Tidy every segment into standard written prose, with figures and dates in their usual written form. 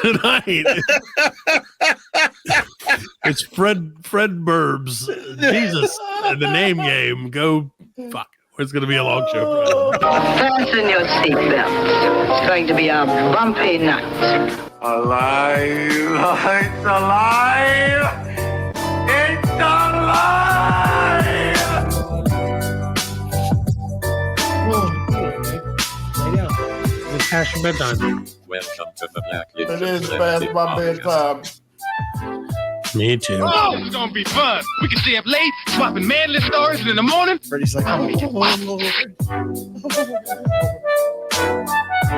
tonight. It's Fred Burbs, Jesus, and the name game. Go fuck. It's going to be a long show. Fasten your seatbelts. It's going to be a bumpy night. Alive! It's alive! It's alive! It's past your bedtime. Welcome to the Blacklist. It is past my bedtime. Me too. Oh, it's gonna be fun. We can stay up late, swapping manly stories, and in the morning, Freddie's like,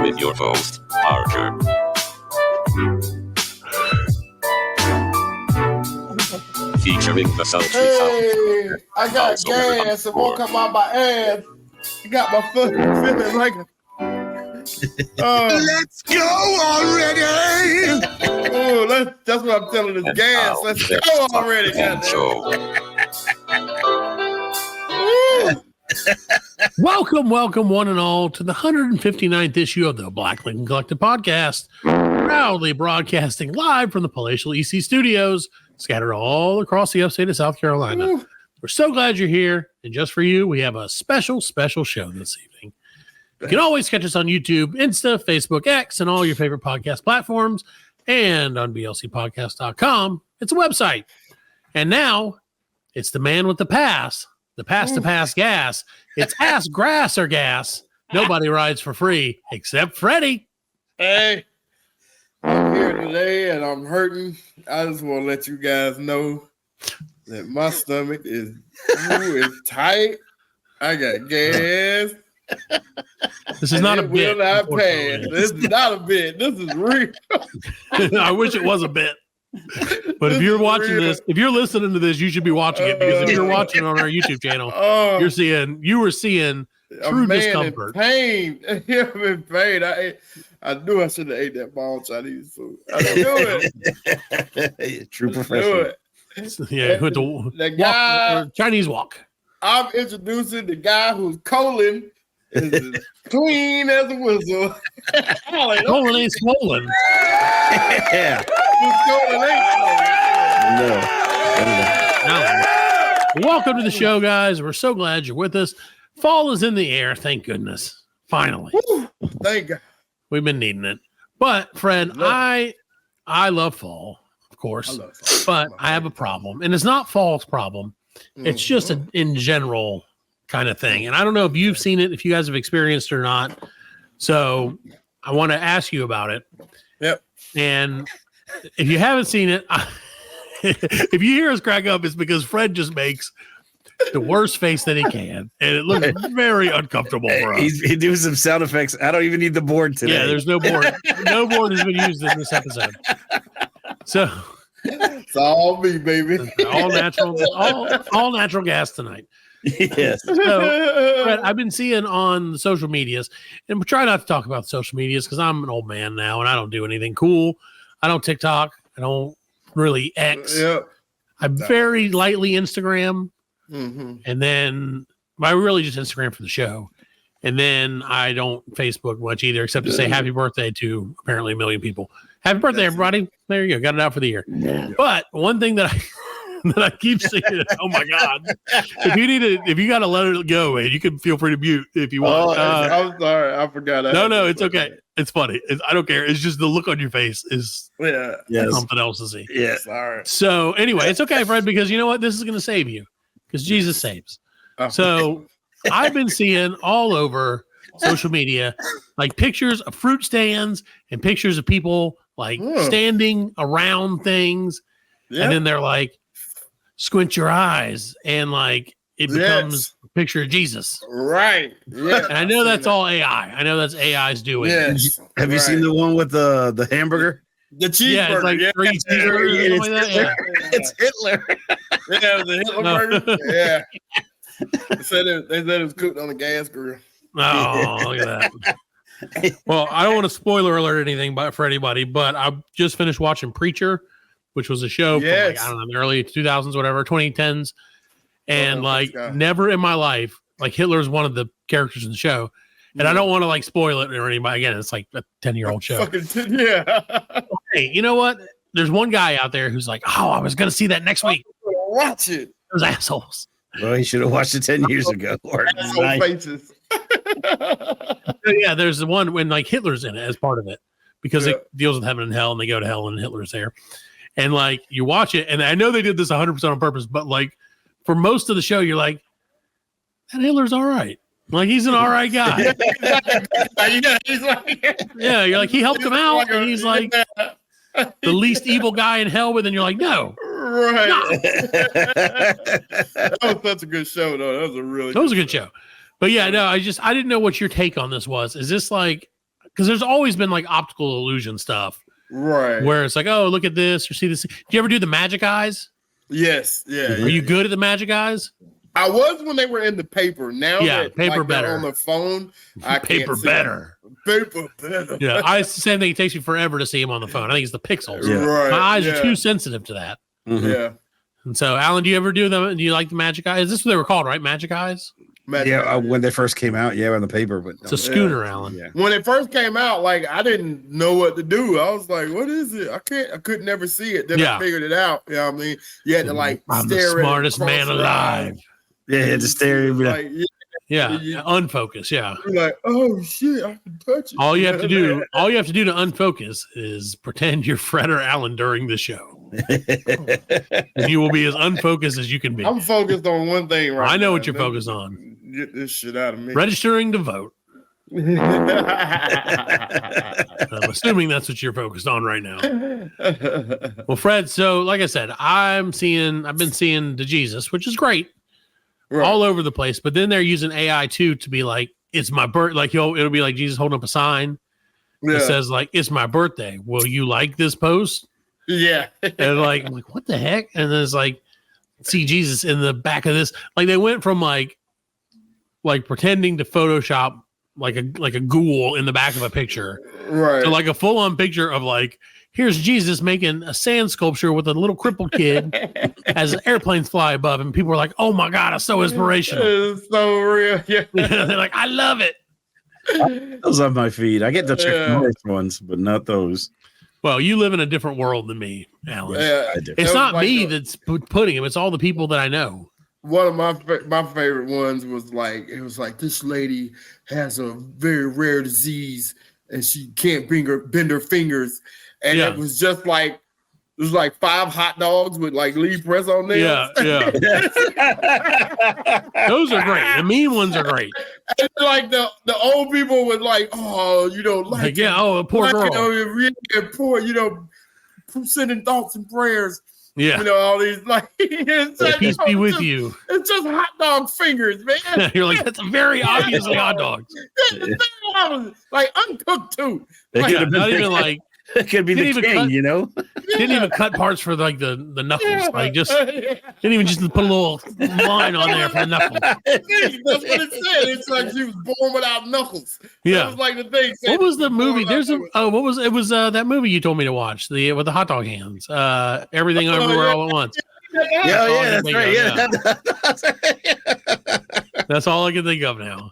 With your host, Archer. Featuring the sultry Hey, sound. I got Also gas and won't come out my ass. I got my foot feeling like a... let's go already. Oh, that's what I'm telling this gas. Let's go already. Welcome, one and all, to the 159th issue of the Black Lincoln Collective podcast, proudly broadcasting live from the palatial EC studios, scattered all across the upstate of South Carolina. Ooh. We're so glad you're here, and just for you, we have a special show this evening. You can always catch us on YouTube, Insta, Facebook, X, and all your favorite podcast platforms, and on blcpodcast.com. It's a website. And now, it's the man with the pass to pass gas. It's ass, grass, or gas. Nobody rides for free except Freddie. Hey, I'm here today and I'm hurting. I just want to let you guys know that my stomach is tight. I got gas. This is not a It bit. will not pass. unfortunately. This is not a bit. This is real. I wish it was a bit. But if you're watching this, if you're listening to this, you should be watching it, because if you're watching it on our YouTube channel, you were seeing true discomfort. In pain. I'm in pain. I knew I should have ate that bomb Chinese food. I knew it. True I professional. knew it. Yeah, with the The guy, Chinese walk. I'm introducing the guy whose colon is as clean as a whistle. Colon ain't swollen. Yeah. His colon ain't No. Welcome to the show, guys. We're so glad you're with us. Fall is in the air, thank goodness. Finally. swollen. Thank God. We've been needing it. But Fred, I love fall, of course, but I have a problem, and it's not fall's problem. It's just an in general kind of thing. And I don't know if you've seen it, if you guys have experienced it or not. So I want to ask you about it. Yep. And if you haven't seen it, if you hear us crack up, it's because Fred just makes the worst face that he can, and it looks very uncomfortable for us. He doing some sound effects. I don't even need the board today. Yeah, there's no board. No board has been used in this episode. So It's all me, baby. all natural gas tonight. Yes. So, Fred, I've been seeing on the social medias, and we try not to talk about social medias because I'm an old man now and I don't do anything cool. I don't TikTok. I don't really X. Yep. I very lightly Instagram, Mm-hmm. and then I really just Instagram for the show. And then I don't Facebook much either, except to say happy birthday to apparently 1 million people. Happy birthday, everybody. There you go. Got it out for the year. But one thing that I keep seeing, oh my God. If you got to let it go, man, you can feel free to mute if you want. I'm sorry. I forgot. No, it's okay. It's funny. I don't care. It's just the look on your face is Yeah. something else to see. Yeah. Sorry. So anyway, it's okay, Fred, because you know what? This is going to save you because Jesus saves. Oh. So I've been seeing all over social media, like pictures of fruit stands and pictures of people like standing around things. Yeah. And then they're like, squint your eyes. And like, it becomes a picture of Jesus. Right. Yeah. And I know that's all AI. I know that's AI's doing. Yes. Have you seen the one with the hamburger? The cheeseburger? Yeah, it's like 3 cheeseburgers or something like that. Yeah. It's Hitler. Yeah, the Hitler burger. Yeah. They said it was cooked on a gas grill. Oh, look at that. Well, I don't want to spoiler alert anything for anybody, but I just finished watching Preacher, which was a show from like, I don't know, the early 2000s, whatever, 2010s. And never in my life, like Hitler's one of the characters in the show. And I don't want to like spoil it or anybody. Again, it's like a 10-year-old show. Yeah. Hey, you know what? There's one guy out there who's like, "Oh, I was going to see that next week." Watch it. Those assholes. Well, he should have watched it 10 years ago. Or Asshole 9. faces. Yeah, there's the one when like Hitler's in it as part of it because it deals with heaven and hell, and they go to hell and Hitler's there. And like you watch it, and I know they did this 100% on purpose, but like for most of the show, you're like, that Hitler's all right. Like he's an all right guy. Yeah, you're like he helped him out, and he's like the least evil guy in hell. But then you're like, no, right. That was such a good show, though. That was a good show. But yeah, no, I didn't know what your take on this was. Is this like because there's always been like optical illusion stuff, right? Where it's like, oh, look at this or see this. Do you ever do the magic eyes? Yes. Yeah. Are you good at the magic eyes? I was when they were in the paper. Now, that, paper like, better on the phone. I paper can't see better. Paper better. Yeah, it's the same thing. It takes you forever to see him on the phone. I think it's the pixels. Yeah. Right. My eyes are too sensitive to that. Mhm. Yeah. And so, Alan, do you ever do them? Do you like the magic eyes? Is this what they were called, right? Magic eyes. When they first came out, on the paper. But It's a schooner, Alan. Yeah. When it first came out, like I didn't know what to do. I was like, "What is it? I could never see it." Then I figured it out. You know what I mean? You had to like I'm the stare smartest at it, man alive. Yeah, he had to stare. Like, Yeah, unfocus. Yeah. you're like, "Oh shit, I can touch it." All you have to do to unfocus is pretend you're Fred or Alan during the show, and you will be as unfocused as you can be. I'm focused on one thing right now. I know what you're focused on. Get this shit out of me. Registering to vote. I'm assuming that's what you're focused on right now. Well, Fred, so like I said, I've been seeing the Jesus, which is great, all over the place. But then they're using AI too to be like, it's my birth. Like it'll be like Jesus holding up a sign that says like, it's my birthday. Will you like this post? Yeah. And like, I'm like, what the heck? And then it's like, see Jesus in the back of this. Like they went from like pretending to Photoshop like a ghoul in the back of a picture, right? So like a full on picture of like, here's Jesus making a sand sculpture with a little crippled kid as airplanes fly above, and people are like, "Oh my god, it's so inspirational! It's so real." Yeah, they're like, "I love it." Those on my feed. I get the trick ones, but not those. Well, you live in a different world than me, Alan. Yeah, it's not like me that's putting them; it's all the people that I know. One of my favorite ones was like, it was like, this lady has a very rare disease and she can't bend her fingers, and it was just like, it was like 5 hot dogs with like Lee press on there. Yeah. Those are great. The mean ones are great. And like the old people would like, oh, you know, like a poor girl. Really poor, sending thoughts and prayers. Yeah, all these like peace be with you. It's just hot dog fingers, man. You're like, that's very obviously hot dogs. Like uncooked too. Like, not even like it could be the king, Didn't even cut parts for like the knuckles. Like just didn't even just put a little line on there for the knuckles. That's what it said. It's like she was born without knuckles. Yeah, that was like the thing. What was the movie? It was that movie you told me to watch, with the hot dog hands. Everything Everywhere All at Once. Yeah, that's right. Yeah. That's all I can think of now.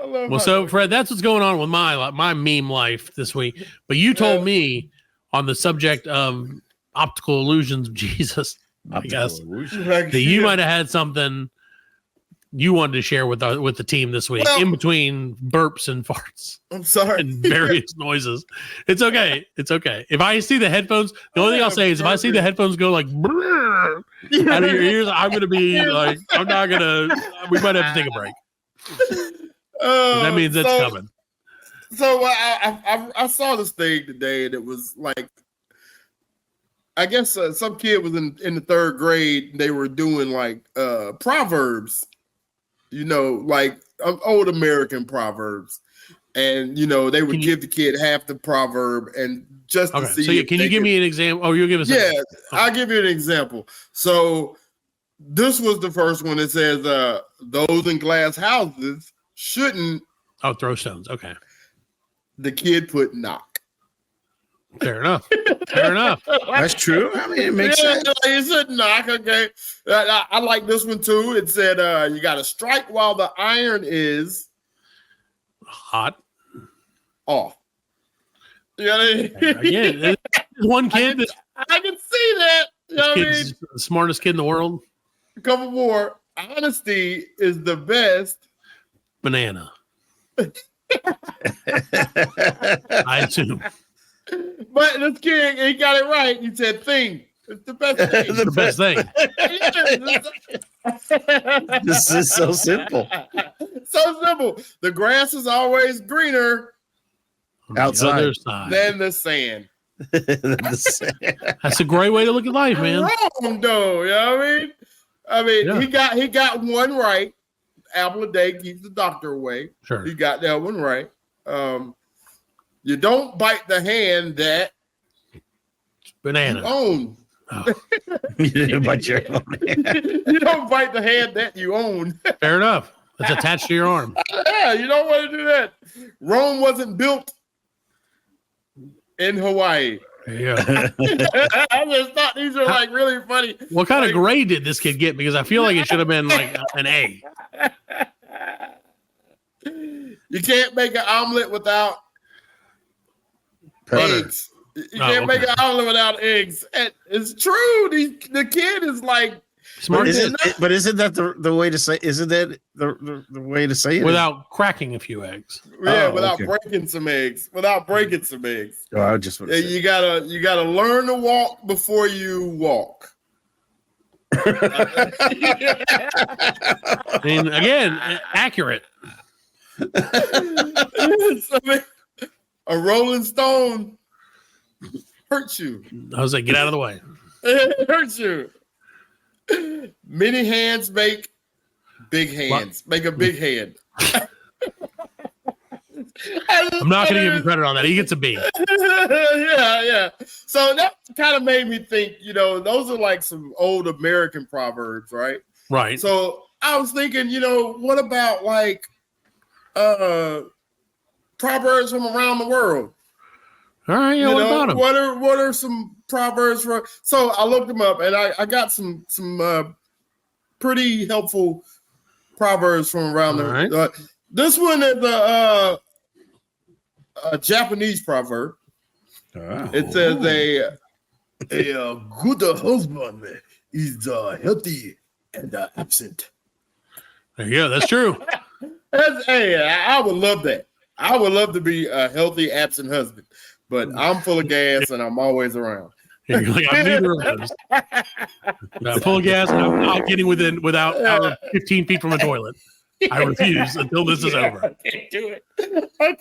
Well, so Fred, that's what's going on with my meme life this week. But you told me on the subject of optical illusions of Jesus, I guess, that you might have had something you wanted to share with the team this week, in between burps and farts. I'm sorry. And various noises. It's okay. It's okay. If I see the headphones, the only thing I'll say is if I see the headphones go like out of your ears, I'm going to be like, I'm not going to, we might have to take a break. That means it's coming. So I saw this thing today, and it was like, I guess some kid was in the 3rd grade. They were doing like proverbs, like old American proverbs, and they would give the kid half the proverb, and just to see. So can you give me an example? Oh, you'll give us. Yeah, I'll give you an example. So this was the first one. It says, "Those in glass houses shouldn't." Oh, throw stones. Okay. The kid put knock. Fair enough. Fair enough. That's true. I mean, it makes sense. He said knock. Okay. I like this one too. It said, you got to strike while the iron is hot. Off. You know what I mean? Again, there's one kid that's I can see that. You know what I mean? kid's the smartest kid in the world. A couple more. Honesty is the best. Banana. I assume. But this kid, he got it right. He said thing. It's the best thing. It's the best thing. This is so simple. So simple. The grass is always greener On the Outside. other side. than the sand. That's a great way to look at life, man. Wrong, though. You know what I mean? Yeah. he got one right. Apple a day keeps the doctor away. Sure. He got that one right. You don't bite the hand that you Banana. own. Oh, You didn't bite your own hand. You don't bite the hand that you own. fair enough. It's attached to your arm. Yeah, you don't want to do that. Rome wasn't built in Hawaii. There you go. I just thought these were like really funny. What kind of grade did this kid get? Because I feel like it should have been like an A. You can't make an omelet without Butter. eggs. You can't make an omelet without eggs. And it's true. The kid is like Smart kid. But isn't that the way to say? Isn't that the way to say it? Without cracking a few eggs. without okay. breaking some eggs. Without breaking some eggs. Oh, I just Yeah, you gotta learn to walk before you walk. I mean, again, accurate. I mean, a rolling stone hurts you. I was like, get out of the way. It hurts you. Many hands make big hands. Make a big hand. I'm not going to give him credit on that. He gets a B. yeah. So that kind of made me think, those are like some old American proverbs, right? Right. So I was thinking, what about like proverbs from around the world? All right. Yeah, what about him? What are some proverbs for? So I looked them up, and I got some pretty helpful proverbs from around the. All right. This one is a Japanese proverb. Oh. It says a good husband is healthy and absent. There you go. That's true. I would love that. I would love to be a healthy absent husband, but I'm full of gas and I'm always around. You're like, I'm neither of those. I'm full of gas and I'm not getting without 15 feet from a toilet. I refuse until this is over. I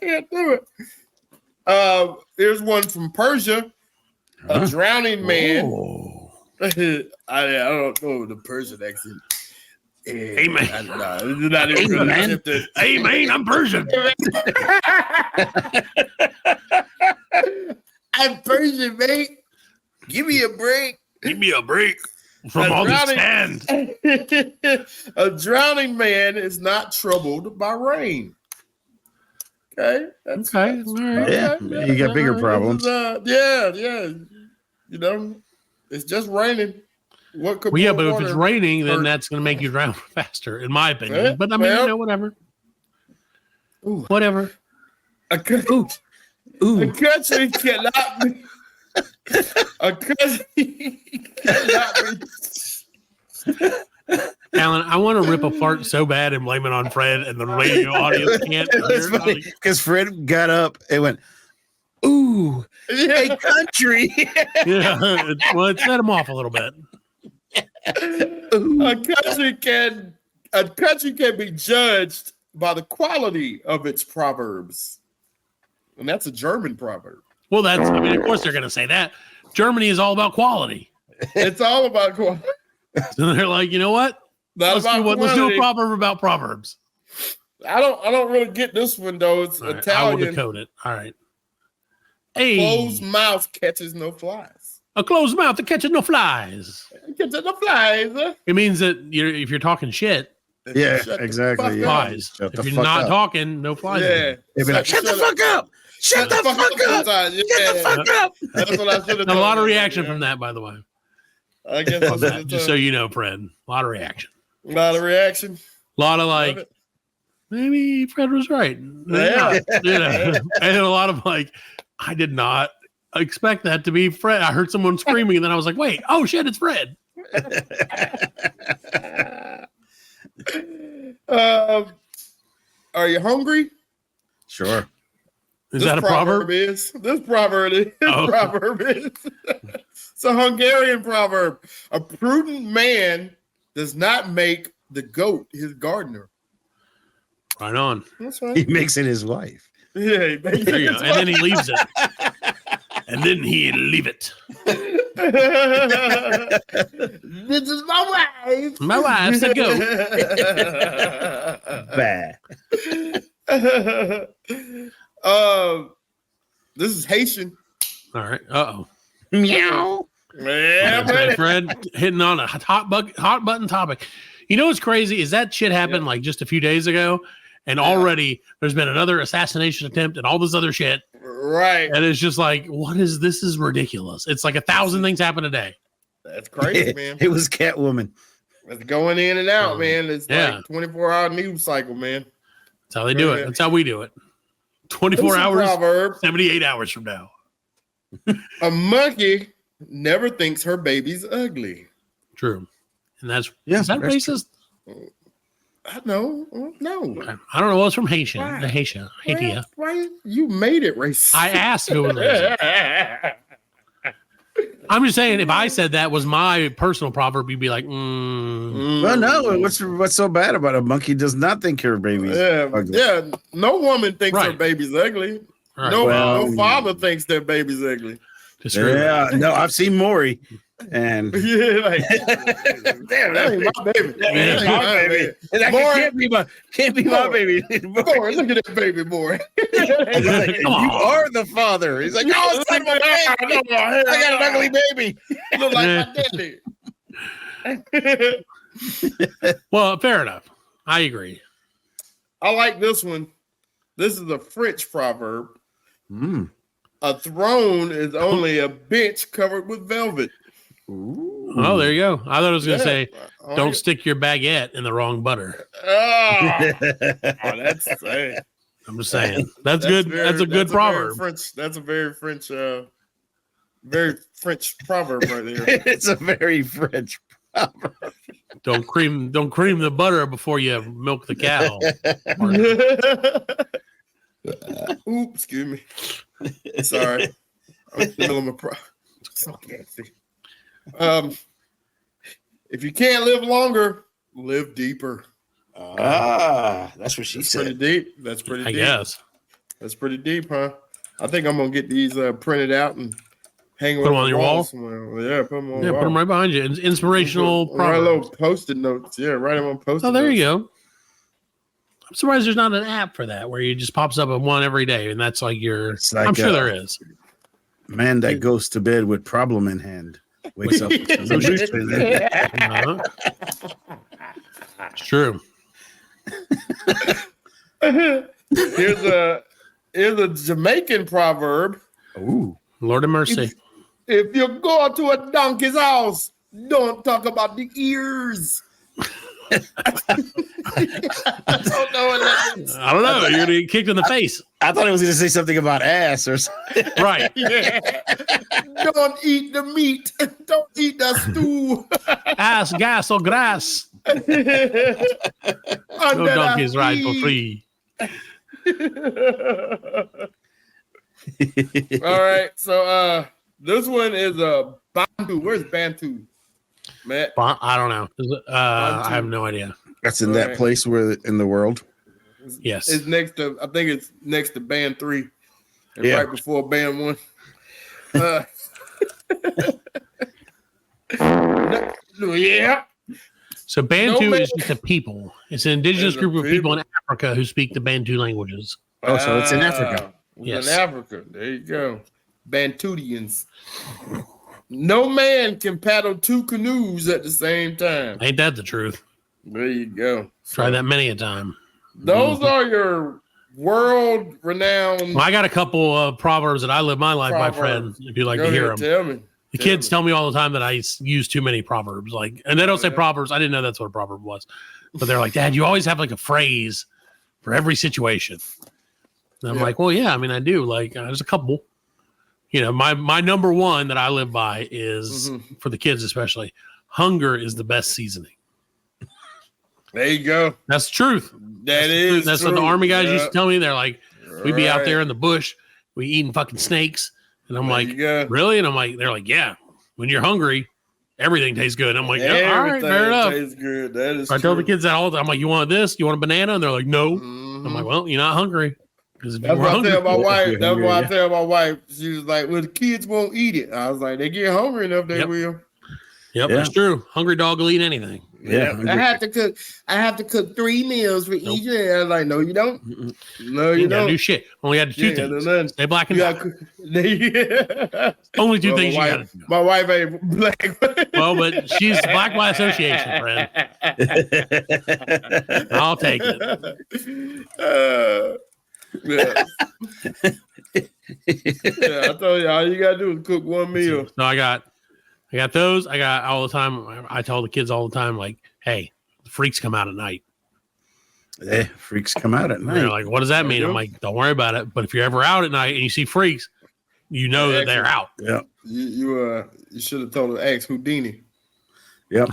can't do it. Here's one from Persia. A drowning man. Oh. I don't know the Persian accent. Hey, man. It's not even really man. attempted. Hey, man, I'm Persian. I'm Persian, mate. Give me a break. Give me a break from all this sand. A drowning man is not troubled by rain. Okay. Okay. All right. Yeah, you got bigger problems. Yeah. It's just raining. What could Well, yeah, pour but if water it's raining, then hurt? that's going to make you drown faster, in my opinion. Yeah, But I mean, well. whatever. Ooh. Whatever. A country cannot be. A country cannot be. Allan, I want to rip apart so bad and blame it on Fred, and the radio audience can't It's hear. funny because Fred got up and went, "Ooh, a country." Yeah, it set him off a little bit. A country can be judged by the quality of its proverbs, and that's a German proverb. Well, of course they're going to say that. Germany is all about quality. It's all about quality. So they're like, you know what? Let's do a quantity. proverb about proverbs. I don't really get this one though. It's All right, I will Italian. decode it. All right. Closed mouth catches no flies. A closed mouth that catches no flies. Catches no flies. It means that if you're talking shit, Yeah, Shut the exactly. fuck Yeah. up. flies. Shut the If you're fuck not up. talking, no flies. Yeah. They'd be like, "Shut the fuck up! Shut the fuck up! sometimes. Shut the fuck up!" That's what I should have A lot of done. reaction from that, by the way. I guess I On should that, have just so you know, Fred. A lot of reaction. A lot of reaction. A lot of Love like, it. maybe Fred was right. Yeah. And a lot of like, I did not expect that to be Fred. I heard someone screaming, and then I was like, wait, oh shit, it's Fred. Are you hungry? Sure. Is that a proverb? This proverb is. Oh. Proverb is. It's a Hungarian proverb. A prudent man does not make the goat his gardener. Right on. That's right. He makes it his wife. Yeah, he makes There you it go. And then he leaves it. And then he leave it. This is my wife. My wife's a goat. Bah. This is Haitian. All right. Uh-oh. Meow. Yeah, Okay, Fred hitting on a hot button topic. You know what's crazy is that shit happened like just a few days ago, and already there's been another assassination attempt and all this other shit. right. And it's just like, what is this? Is ridiculous. It's like 1,000 things happen a day. That's crazy, man. It was Catwoman. It's going in and out, man. It's Yeah. like 24-hour news cycle, man. That's how they do it. That's how we do it. 24 This is a hours, proverb. 78 hours from now. A monkey never thinks her baby's ugly. True. And is Yeah, that that's racist? I know. No. I don't know. Well, it's from Haitian. Why? The Haitian. Haiti. Why you made it racist? I asked if it was racist. I'm just saying, if I said that was my personal proverb, you'd be like, Well, no. What's so bad about a monkey does not think her baby's ugly? Yeah. No woman thinks her Right. baby's ugly. all right, No, well- no father thinks their baby's ugly. disagree. Yeah, no, I've seen Maury, and Yeah, like, damn, that ain't my baby. that ain't That my ain't baby. my That Maury- can't be my Maury. baby. Boy, look at that baby boy. He's like, Come on. you are the father. He's like, no, it's not my baby. I got an ugly baby. Look like Yeah. my daddy. Well, fair enough. I agree. I like this one. This is a French proverb. Mm. A throne is only a bench covered with velvet. Oh, there you go. I thought I was going to say, Oh, don't stick your baguette in the wrong butter. Oh, that's sad. I'm just saying. That's good. very- That's a good very proverb. French. That's a very French proverb right there. It's a very French proverb. Don't cream the butter before you milk the cow. Oops, excuse me. Sorry. I'm in the middle of my so gassy. If you can't live longer, live deeper. That's what she That's pretty said. deep. That's pretty I deep. guess. That's pretty deep, huh? I think I'm gonna get these printed out and hang Put them on your wall? somewhere. Yeah, put them on. Yeah, the put them wall. right behind you. It's inspirational Write little proverbs. post-it notes. Yeah, write them on post-it. Oh, there notes. you go. I'm surprised there's not an app for that where you just pops up with one every day, and that's like your. It's like, I'm sure there is. Man that goes to bed with problem in hand wakes up with solution. Uh-huh. It's true. Here's a Jamaican proverb. Ooh. Lord of mercy. If you go to a donkey's house, don't talk about the ears. I don't know what that means. I don't know. You're going to get kicked in the face. I thought it was going to say something about ass or something. Right. Yeah. Don't eat the meat. Don't eat the stew. Ass, gas, or grass. No Under the donkeys ride for feet. free. All right, so this one is a Bantu. Where's Bantu, Matt? I don't know. I have no idea. That's in that Right. place where in the world. Yes. It's next to. I think it's next to Band 3, and Yeah. right before Band 1. Yeah. So Bantu No, is just a people. It's an indigenous It's a group of people people. in Africa who speak the Bantu languages. Oh, so it's in Africa. It's Yes. in Africa. There you go. Bantudians. No man can paddle two canoes at the same time. Ain't that the truth? There you go. Tried that many a time. Those are your world-renowned. Well, I got a couple of proverbs that I live my life by, Proverbs. friend, if you'd like Go to hear ahead, them. tell me. The Tell kids me. tell me all the time that I use too many proverbs. And they don't say Yeah. proverbs. I didn't know that's what a proverb was. But they're like, Dad, you always have like a phrase for every situation. And I'm Yeah. like, well, yeah, I mean, I do. There's a couple. you know, my number one that I live by is for the kids, especially, hunger is the best seasoning. There you go. That's the truth. That's what the Army guys used to tell me. They're like, we'd be out there in the bush, we eating fucking snakes. And I'm like, really? And I'm like, they're like, yeah, when you're hungry, everything tastes good. I'm like, yeah, all right, fair enough. Tastes good. That is I tell the kids that all the time. I'm like, you want this? You want a banana? And they're like, no. I'm like, well, you're not hungry. That's what I tell my wife. That's why I tell my wife. She was like, well, the kids won't eat it. I was like, they get hungry enough, they will. Yep, that's true. Hungry dog will eat anything. Yeah, I have to cook 3 meals for each. And I was like, no, you don't. No, you don't do shit. Only had to do 2 things. Stay black and dark. Only 2 things you got to do. My wife ain't black. Well, but she's black by association, friend. I'll take it. Yeah. I told you all you gotta do is cook 1 meal. So I got those. I got all the time. I tell the kids all the time, like, hey, the freaks come out at night. Yeah, freaks come out at night. They're like, what does that mean? I'm like, don't worry about it. But if you're ever out at night and you see freaks, you know that they're out. Yeah. You should have told them, ask Houdini. Yep.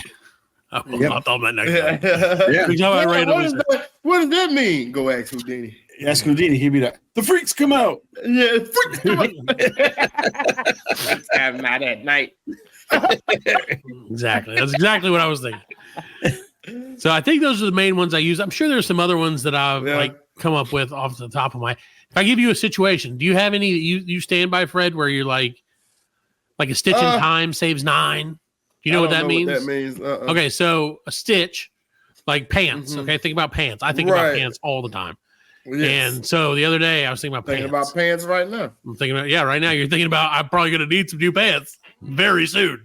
I'll tell them that next time. What does that mean? Go ask Houdini. Ask Houdini, he'd be like, the freaks come out. Yeah, freaks come out. I'm not at night. Exactly. That's exactly what I was thinking. So I think those are the main ones I use. I'm sure there's some other ones that I've like come up with off the top of my. If I give you a situation, do you have any that you stand by, Fred, where you're like a stitch in time saves 9? Do you know what that means? What that means. Okay, so a stitch, like pants. Okay, think about pants. I think about pants all the time. Yes. And so the other day I was thinking about pants right now. I'm thinking about right now you're thinking about I'm probably going to need some new pants very soon.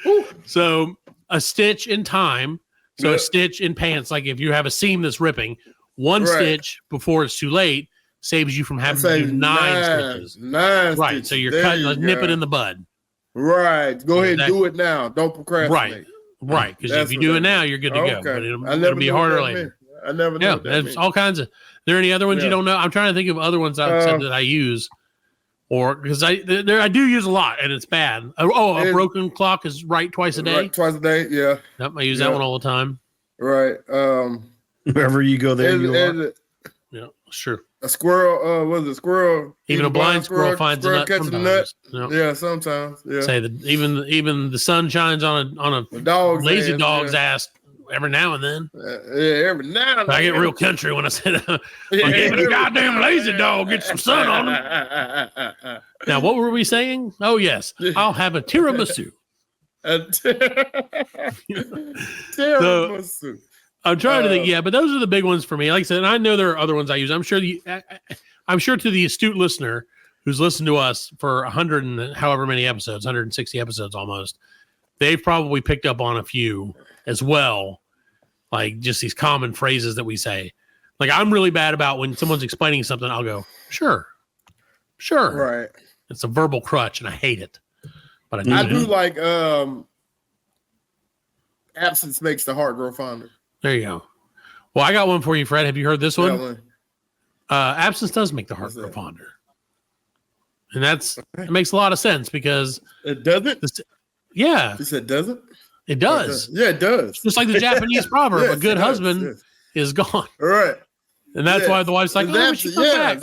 Woo. So a stitch in time. So a stitch in pants, like if you have a seam that's ripping, 1 stitch before it's too late saves you from having to do 9 stitches. 9 right. stitches. So you're cutting, nip it in the bud. Right. Go ahead and do it now. Don't procrastinate. Right. Because if you do it now, you're good to go. But it'll be harder later. I never know. Yeah, there's all kinds of. There any other ones you don't know? I'm trying to think of other ones I've said that I use, or because I do use a lot and it's bad. A broken clock is right twice a day. Right, twice a day, yeah. Yep, I use that one all the time. Right. Wherever you go, there you are. Yeah, sure. A squirrel, was it squirrel? Even a blind squirrel finds a nut sometimes. Yeah, sometimes. Yeah. Say that even the sun shines on a lazy dog's ass. Every now and then. Every now and then. I get real country when I said, give a goddamn lazy dog, get some sun on him. Now, what were we saying? Oh, yes. I'll have a tiramisu. Tiramisu. So, I'm trying to think, but those are the big ones for me. Like I said, and I know there are other ones I use. I'm sure to the astute listener who's listened to us for 100 and however many episodes, 160 episodes almost, they've probably picked up on a few as well. Like just these common phrases that we say. Like I'm really bad about when someone's explaining something, I'll go, sure. Right. It's a verbal crutch and I hate it. But I do like absence makes the heart grow fonder. There you go. Well, I got one for you, Fred. Have you heard this one? Absence does make the heart grow fonder. And it makes a lot of sense because it doesn't. Yeah. You said doesn't? It does. Yeah, it does. Just like the Japanese proverb, a good husband is gone. Right. And that's why the wife's like, oh, she come back.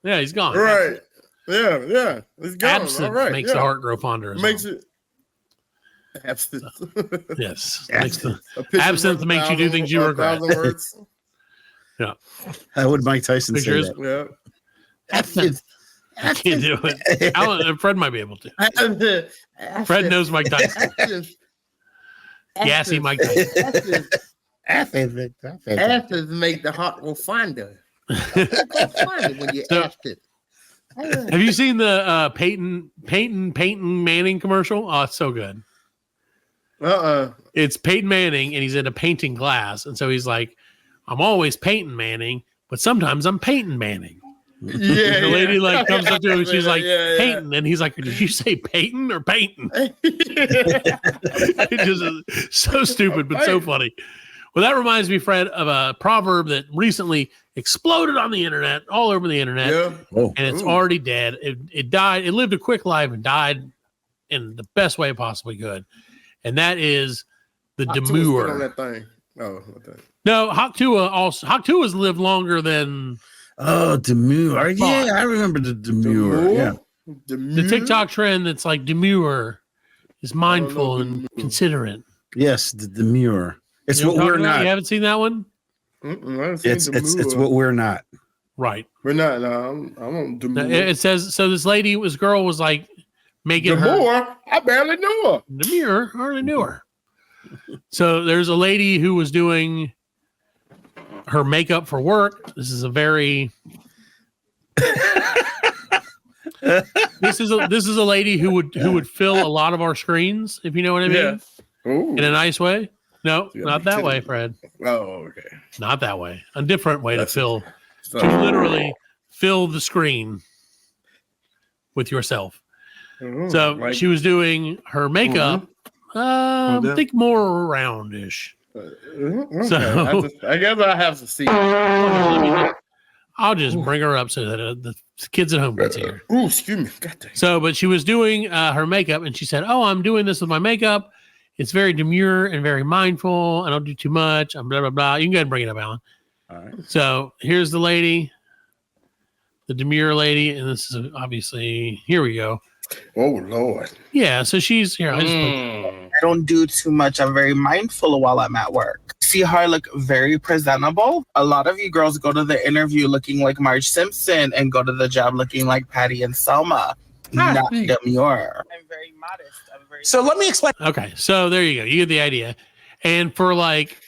Yeah, he's gone. Right. Yeah. He's gone. Absence makes the heart grow fonder. Absence. Yes. Absence makes you do things you regret. Yeah. How would Mike Tyson say that? Yeah. Absence. I can't do it. Allan, Fred might be able to. Fred knows Mike Tyson. Gassy Mike Tyson. Athens make the heart go fonder. When you ask it. Have you seen the Peyton Manning commercial? Oh, it's so good. It's Peyton Manning, and he's in a painting class, and so he's like, "I'm always Peyton Manning, but sometimes I'm Peyton Manning." Yeah, the lady comes up to him and she's like, Peyton. And he's like, did you say Peyton or Peyton? It just is so stupid, but so funny. Well, that reminds me, Fred, of a proverb that recently exploded on the internet, all over the internet, and it's already dead. It died. It lived a quick life and died in the best way it possibly could. And that is the demure. On that thing. Oh, okay. No, Haktua has lived longer than. Oh, demure. Yeah, I remember the demure. Yeah. The TikTok trend that's like demure is mindful and considerate. Yes, the demure. It's what we're not. You haven't seen that one? It's what we're not. Right. We're not. No, I'm on demure. It says so. This girl was like making demure. I barely knew her. Demure. I hardly knew her. So there's a lady who was doing her makeup for work. This is a very. This is a lady who would fill a lot of our screens, if you know what I mean. Yeah. Ooh. In a nice way. No, not that way, Fred. Oh, okay. Not that way. A different way to literally fill the screen with yourself. So she was doing her makeup. I think more roundish. Okay. So I guess I have to see. I'll just bring her up so that the kids at home can see her. Ooh, excuse me. So, but she was doing her makeup, and she said, "Oh, I'm doing this with my makeup. It's very demure and very mindful. I don't do too much. I'm blah blah blah." You can go ahead and bring it up, Allan. All right. So here's the lady, the demure lady, and this is obviously here we go. Oh Lord. Yeah. So she's here. I don't do too much. I'm very mindful while I'm at work. See her look very presentable. A lot of you girls go to the interview looking like Marge Simpson and go to the job looking like Patty and Selma. Not demure. I'm very modest. So let me explain. Okay. So there you go. You get the idea. And for like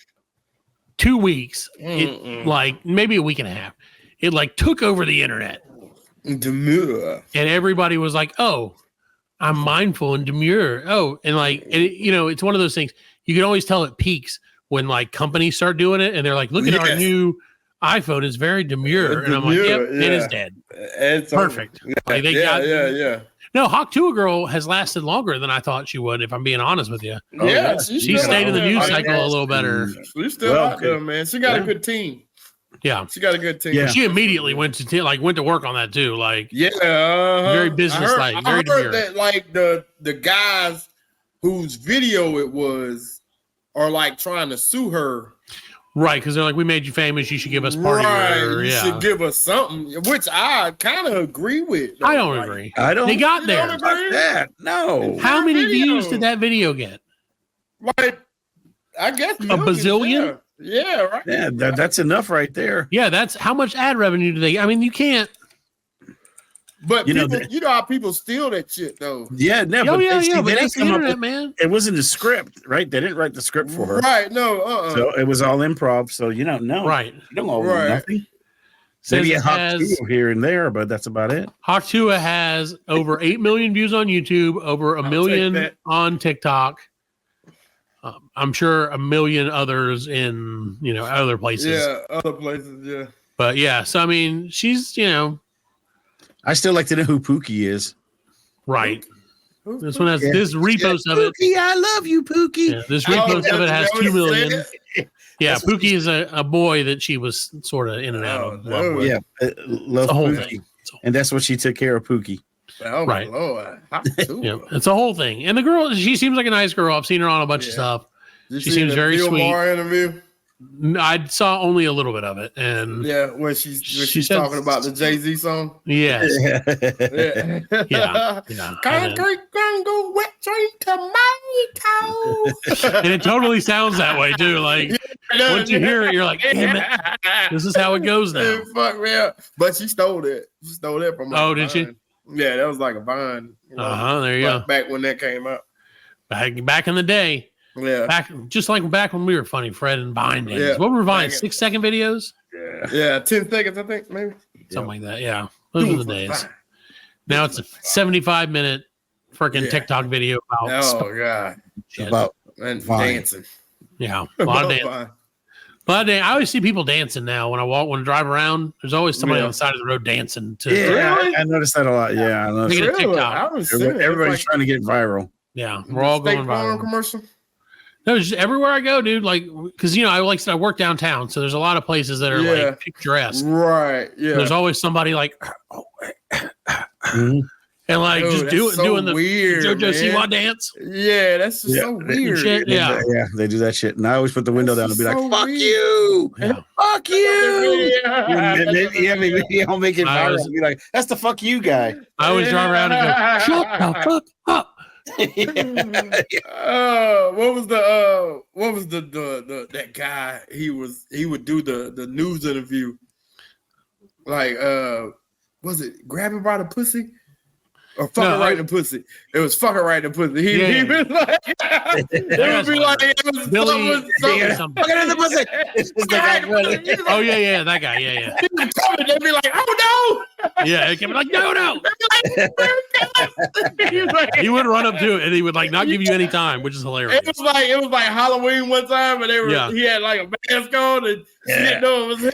2 weeks, it like maybe a week and a half, it like took over the internet. Demure. And everybody was like, "Oh, I'm mindful and demure." Oh, and like, and it, it's one of those things. You can always tell it peaks when like companies start doing it, and they're like, "Look at our new iPhone; is very demure." And I'm like, "Yep, it is dead. It's perfect." Like they got, yeah. No, Haktua Girl has lasted longer than I thought she would. If I'm being honest with you, she stayed in the news cycle a little better. She's still out there, man. She got a good team. Yeah, she got a good team. Yeah. She immediately went to work on that too. Like, very business-like. I heard that like the guys whose video it was are like trying to sue her. Right, because they're like, "We made you famous. You should give us party." Right, you should give us something, which I kind of agree with. I don't agree. I don't. They got there. Don't agree? That no. How many views did that video get? Like, I guess a bazillion. Yeah, right. Yeah, that's enough right there. Yeah, that's how much ad revenue do they? I mean, you can't. But you know how people steal that shit though. Yeah, no. But that's the internet, man. It wasn't a script, right? They didn't write the script for her, right? No, So it was all improv. So you don't know, right? You don't know nothing. Maybe a Haktua here and there, but that's about it. Haktua has over 8 million views on YouTube, over a million on TikTok. I'm sure a million others in other places. Yeah, other places. Yeah. But yeah, so I mean, she's I still like to know who Pookie is. Right. This one has this repost of it. Pookie, I love you, Pookie. Yeah, this repost of it has 2 million. Yeah, Pookie is a boy that she was sort of in and out of. Yeah, love Pookie, and that's what she took care of Pookie. Oh my right. Lord. Yeah, it's a whole thing. And the girl, she seems like a nice girl. I've seen her on a bunch of stuff. She seems very sweet. Interview? I saw only a little bit of it, and when she's talking about the Jay-Z song. Yes. yeah. Concrete jungle, wet train tomato. And it totally sounds that way too. Like once you hear it, you're like, "Damn it, this is how it goes now." Fuck me up. But she stole it. She stole it from. Oh, did she? Yeah, that was like a Vine. There you go. Back when that came up. Back in the day. Yeah. Back when we were funny, Fred and Vine days. Yeah. What were Vine? 6-second videos? Yeah, 10 seconds, I think, maybe. Something like that. Yeah. Those were the days. Now it's a 75-minute freaking TikTok video about about dancing. Yeah. A lot of dancing. I always see people dancing now when I drive around. There's always somebody on the side of the road dancing. I noticed that a lot. Yeah, I noticed TikTok. Everybody's trying to get viral. Yeah, we're all going viral. Commercial. No, just everywhere I go, dude. Like, because I like I said, I work downtown, so there's a lot of places that are like picturesque. Right. Yeah. There's always somebody like, and like just doing the weird JoJo Siwa dance. Yeah, that's just so weird. Shit, yeah, they do that shit, and I always put the window down and be like, so "Fuck weird. you, fuck you." Maybe I'll make it I viral. Be like, "That's the fuck you guy." I always drive around and go, "Shut the fuck up." What was the that guy? He would do the news interview. Like, was it grab him by the pussy? Or fucking right in the pussy. It was fucking right in the pussy. He was like, it would be like, it was Billy something. Fucking in the pussy. Oh yeah, that guy, yeah. He was coming, they'd be like, oh no. Yeah, he kept like, no. He would run up to it and he would like not give you any time, which is hilarious. It was like Halloween one time, and he had like a mask on and shit. No, it was him.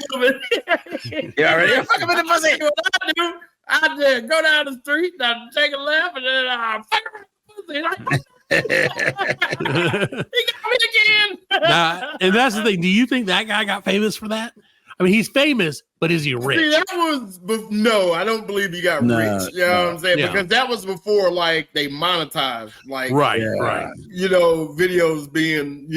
Yeah, right. Fuck him in the pussy. What I do? I just go down the street, and I take a left, and then I fuck around. He got me again. And that's the thing. Do you think that guy got famous for that? I mean, he's famous, but is he rich? See, that was no. I don't believe he got rich. You know what I'm saying? Yeah. Because that was before like they monetized, like right. videos being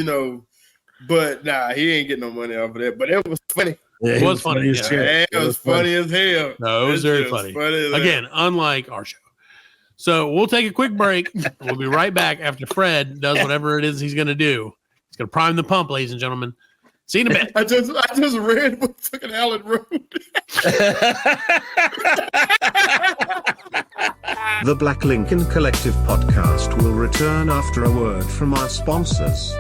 But nah, he ain't getting no money off of that. But it was funny. Yeah, it was funny. as shit. It was funny as hell. No, it was very funny. Again, unlike our show. So we'll take a quick break. We'll be right back after Fred does whatever it is he's going to do. He's going to prime the pump, ladies and gentlemen. See you in a bit. I just read what fucking Allan wrote. The Black Lincoln Collective podcast will return after a word from our sponsors.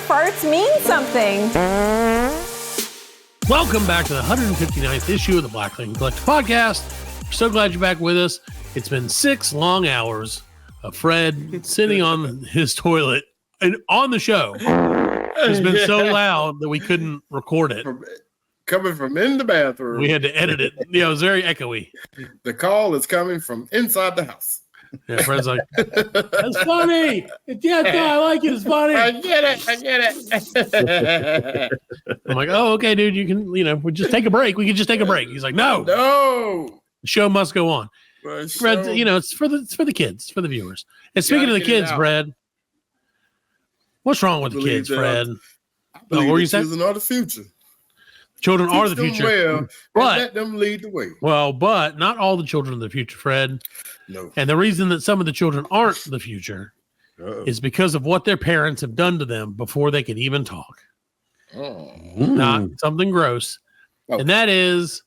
Farts mean something. Welcome back to the 159th issue of the Black Lincoln Collective podcast. We're so glad you're back with us. It's been 6 long hours of Fred sitting on his toilet and on the show. It's been so loud that we couldn't record it. Coming from in the bathroom. We had to edit it. Yeah, it was very echoey. The call is coming from inside the house. Yeah, Fred's like, that's funny. Yeah, I like it. It's funny. I get it. I'm like, oh, okay, dude. You can, we just take a break. We can just take a break. He's like, no. The show must go on. Fred, it's for the kids, it's for the viewers. And speaking of the kids, Fred, what's wrong with the kids, Fred? What were you saying? Children are the future. Children are the future. But let them lead the way. Well, but not all the children are the future, Fred. No. And the reason that some of the children aren't the future is because of what their parents have done to them before they can even talk. Not something gross. And that is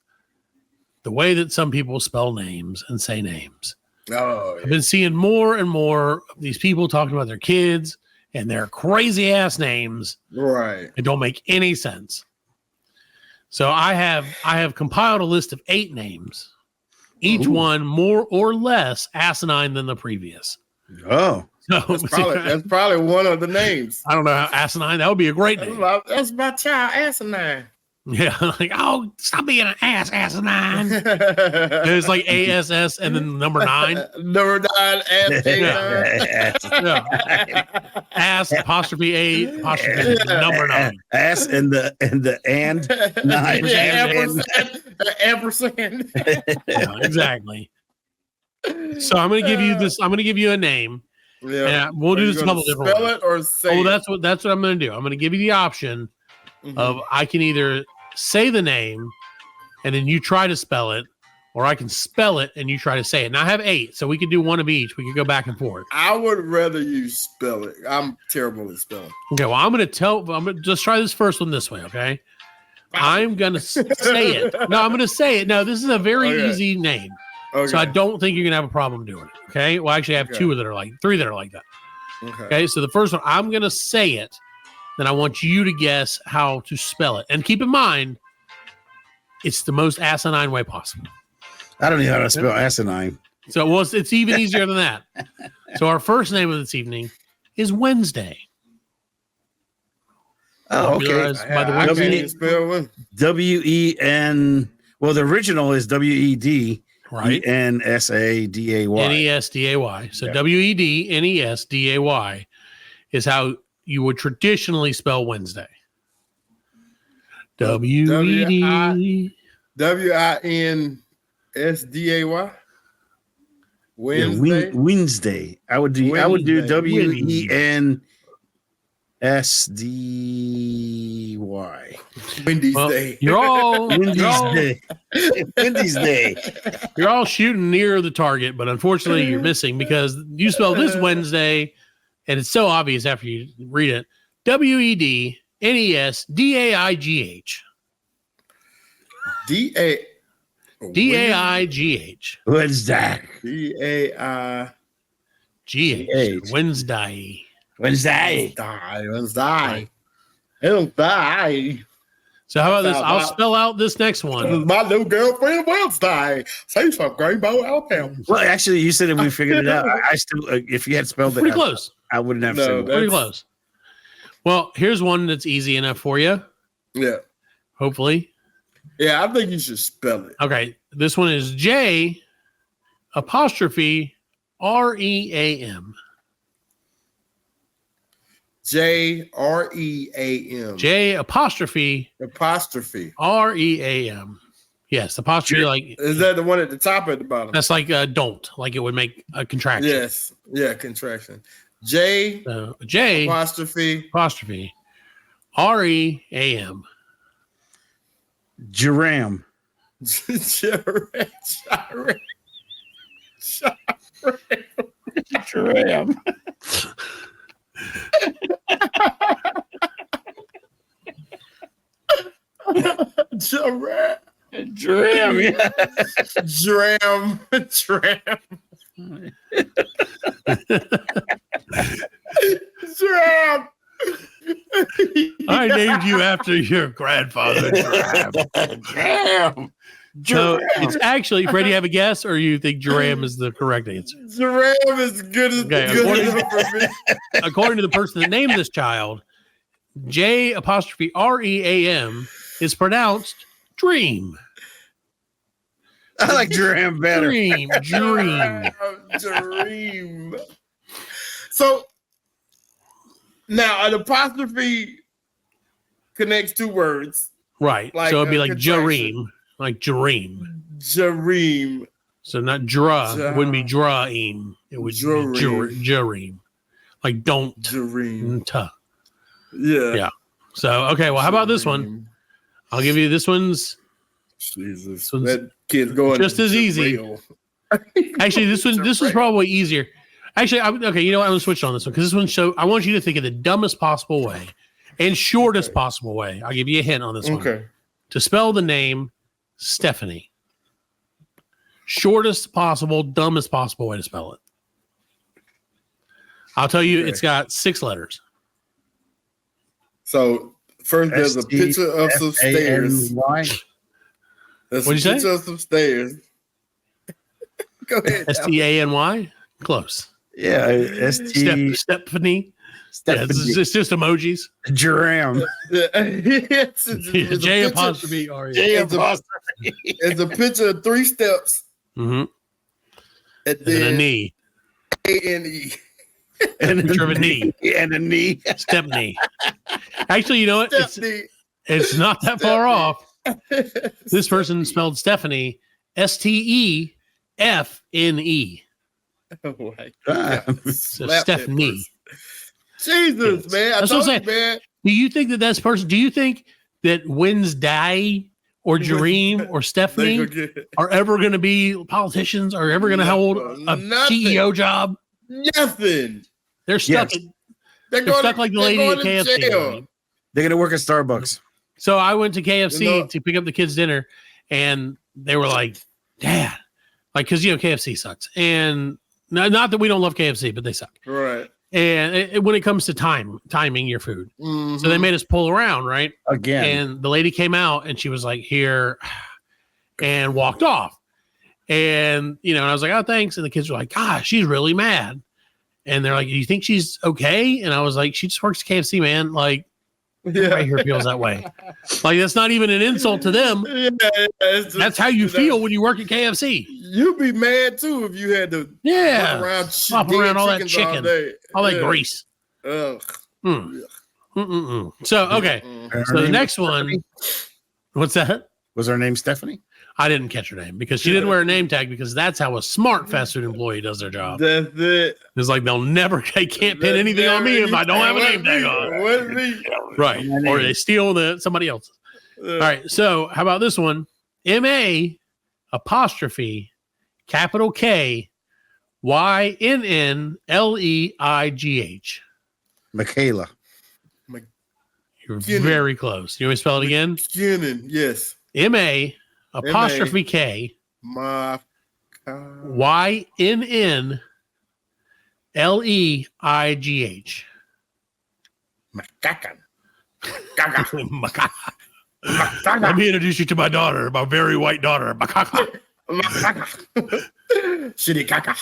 the way that some people spell names and say names. I've been seeing more and more of these people talking about their kids and their crazy ass names. Right. It don't make any sense. So I have compiled a list of 8 names. Each one more or less asinine than the previous. Oh. So, that's probably one of the names. I don't know how asinine. That would be a great name. That's my child, asinine. Yeah, like, oh, stop being an asinine. It's like ASS and then number 9. Number 9, ass apostrophe A apostrophe number 9. Ass and the 9. Ampersand. Yeah, exactly. So I'm going to give you this. I'm going to give you a name. Yeah, and we'll do this a couple different ways. Spell it or say it? That's what I'm going to do. I'm going to give you the option of I can either say the name and then you try to spell it, or I can spell it and you try to say it. Now I have 8, so we could do one of each. We could go back and forth. I would rather you spell it. I'm terrible at spelling. Okay, well, I'm going to just try this first one this way, okay? I'm going to say it. No, I'm going to say it. No, this is a very easy name. Okay. So I don't think you're gonna have a problem doing it. Okay. Well, actually, I have three that are like that. Okay. So the first one, I'm gonna say it, then I want you to guess how to spell it, and keep in mind, it's the most asinine way possible. I don't know how to spell asinine. So well, it's even easier than that. So our first name of this evening is Wednesday. Oh, okay. By the way, W-E-N. Well, the original is W-E-D. Right. N-S-A-D-A-Y. N-E-S-D-A-Y. So W-E-D-N-E-S-D-A-Y is how you would traditionally spell Wednesday. W-E-D. W-I-N-S-D-A-Y. Wednesday. Wednesday. I would do W-E-N-S-D-Y. Wendy's Day. You're all Wendy's Day. You're all shooting near the target, but unfortunately you're missing because you spell this Wednesday, and it's so obvious after you read it. W-E-D-N-E-S-D-A-I-G-H. D-A-I-G-H. Wednesday. D-A-I-G-H. Wednesday. Wednesday. So how about this? I'll spell out this next one. My little girlfriend Wednesday. Say some Rainbow Alabama. Well, actually, you said that we figured it out. I still, if you had spelled it, pretty close. I wouldn't have said it. Pretty close. Well, here's one that's easy enough for you. Yeah. Hopefully. Yeah, I think you should spell it. Okay. This one is J apostrophe R-E-A-M. J-R-E-A-M. J apostrophe R-E-A-M. Yes, apostrophe like. Is that the one at the top or at the bottom? That's like don't, like it would make a contraction. Yes. Yeah, contraction. J apostrophe R-E-A-M. Jaram. Jaram. Dram, yeah. Dram. I named you after your grandfather. Dram. So it's actually, Freddie, have a guess, or you think Dram is the correct answer? Dram is good as good. According to the person that named this child, J apostrophe R-E-A-M is pronounced dream. I like Dram better. Dream. So now an apostrophe connects two words. Right. Like so it'd be like contraction. Jareem. Like Jareem. Jareem. So not dra. It wouldn't be draim. It would be Jareem. Like don't. Jareem. Yeah. Yeah. So, okay. Well, how about this one? I'll give you this one's. Jesus. That kid's going just as easy. Actually, this was probably easier. Actually, okay. You know what? I'm going to switch on this one because this one I want you to think of the dumbest possible way and shortest possible way. I'll give you a hint on this one. Okay. To spell the name Stephanie. Shortest possible, dumbest possible way to spell it. I'll tell you, it's got 6 letters. So first, there's a picture of some stairs. There's a picture of some stairs. Go ahead. S-T-A-N-Y? Close. Yeah. Stephanie. Yeah, it's just emojis. Jaram. J apostrophe R. It's a picture of 3 steps. Mm-hmm. And then a knee. A-N-E. And a picture of a knee. And a knee. Step knee. Actually, you know what? It's not that far off. This person spelled Stephanie S-T-E-F-N-E. Oh my God. So Stephanie. Jesus, man. That's what I'm saying. Man. Do you think that person, do you think that Wednesday or Jareem or Stephanie are ever going to be politicians, or ever going to hold a CEO job? Nothing. They're stuck. Yes. They're stuck like the lady at KFC. They're going to work at Starbucks. So I went to KFC to pick up the kids' dinner, and they were like, "Dad, Like, because, you know, KFC sucks. And not that we don't love KFC, but they suck. Right. And when it comes to timing your food. So they made us pull around, right? Again. And the lady came out and she was like, here, and walked off. And, you know, and I was like, oh, thanks. And the kids were like, gosh, she's really mad. And they're like, do you think she's okay? And I was like, she just works at KFC, man. Like, right here feels that way. Like, that's not even an insult to them. That's how you feel when you work at KFC. You'd be mad too if you had to slop around all that chicken, all that grease. Ugh. So, okay. So the next one, what's that? Was her name Stephanie? I didn't catch her name because she didn't wear a name tag, because that's how a smart fast food employee does their job. That's it. It's like they can't pin anything on me if I don't have a name tag on. Right. Or they steal somebody else's. All right. So how about this one? M-A apostrophe capital K Y-N-N-L-E-I-G-H. Michaela. You're very close. You want me to spell it again? McKinnon, yes. M-A apostrophe K Y-N-N-L-E-I-G-H. Macaca. Macaca. Let me introduce you to my daughter, my very white daughter, Macaca. Shitty caca.